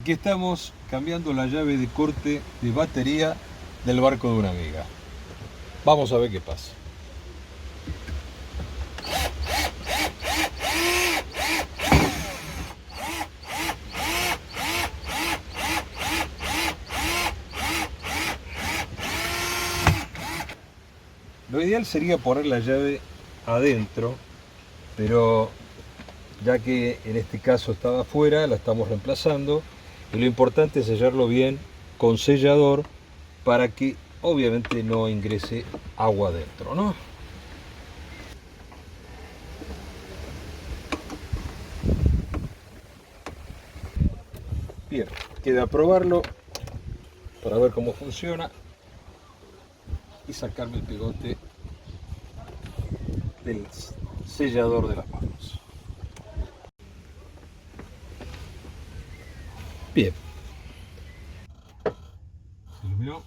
Aquí estamos cambiando la llave de corte de batería del barco de una amiga. Vamos a ver qué pasa. Lo ideal sería poner la llave adentro, pero ya que en este caso estaba afuera, la estamos reemplazando y lo importante es sellarlo bien con sellador para que obviamente no ingrese agua adentro, ¿no? Bien, queda probarlo para ver cómo funciona y sacarme el pegote del sellador de las manos. Bien. ¿Se iluminó?